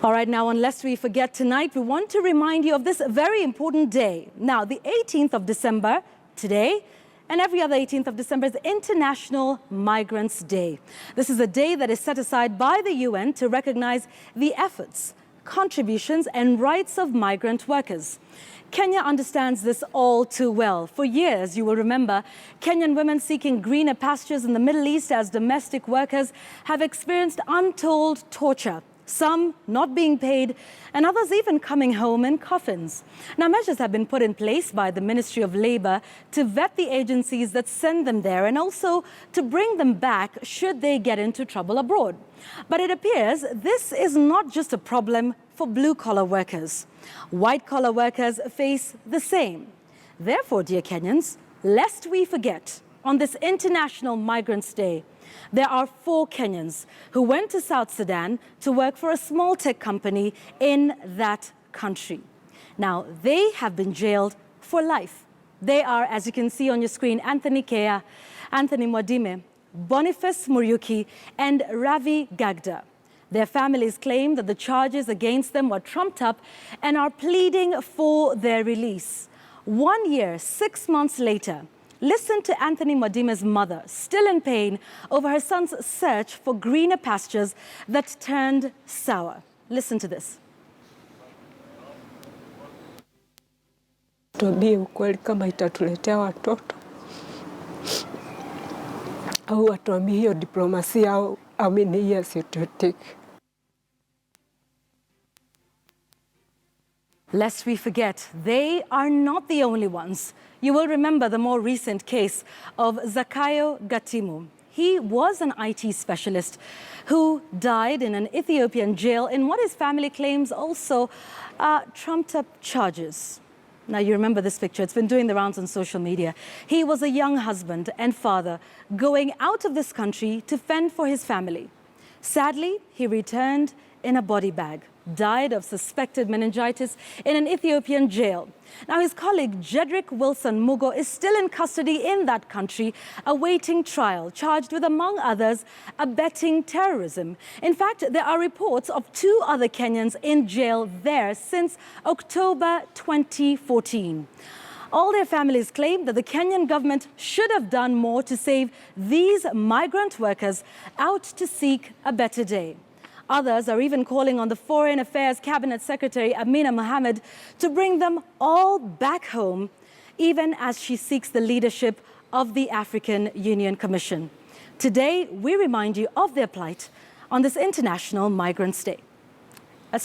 All right, now, unless we forget tonight, we want to remind you of this very important day. Now, the 18th of December, today, and every other 18th of December is International Migrants Day. This is a day that is set aside by the UN to recognize the efforts, contributions, and rights of migrant workers. Kenya understands this all too well. For years, you will remember, Kenyan women seeking greener pastures in the Middle East as domestic workers have experienced untold torture. Some not being paid, and others even coming home in coffins. Now, measures have been put in place by the Ministry of Labour to vet the agencies that send them there and also to bring them back should they get into trouble abroad. But it appears this is not just a problem for blue-collar workers. White-collar workers face the same. Therefore, dear Kenyans, lest we forget, on this International Migrants Day, there are 4 Kenyans who went to South Sudan to work for a small tech company in that country. Now, they have been jailed for life. They are, as you can see on your screen, Anthony Kea, Anthony Mwadime, Boniface Muriuki, and Ravi Gagda. Their families claim that the charges against them were trumped up and are pleading for their release. 1 year, 6 months later, listen to Anthony Mwadime's mother, still in pain over her son's search for greener pastures that turned sour. Listen to this. Tuambie ukweli kama itatuletea watoto au watuambie hiyo diplomasia au amini hiyo sitotiki. Lest we forget, they are not the only ones. You will remember the more recent case of Zakayo Gatimu. He was an IT specialist who died in an Ethiopian jail in what his family claims also trumped up charges. Now, you remember this picture. It's been doing the rounds on social media. He was a young husband and father going out of this country to fend for his family. Sadly, he returned in a body bag, died of suspected meningitis in an Ethiopian jail. Now, his colleague, Jedrick Wilson Mugo, is still in custody in that country, awaiting trial, charged with, among others, abetting terrorism. In fact, there are reports of 2 other Kenyans in jail there since October 2014. All their families claim that the Kenyan government should have done more to save these migrant workers out to seek a better day. Others are even calling on the Foreign Affairs Cabinet Secretary Amina Mohammed to bring them all back home, even as she seeks the leadership of the African Union Commission. Today, we remind you of their plight on this International Migrants Day.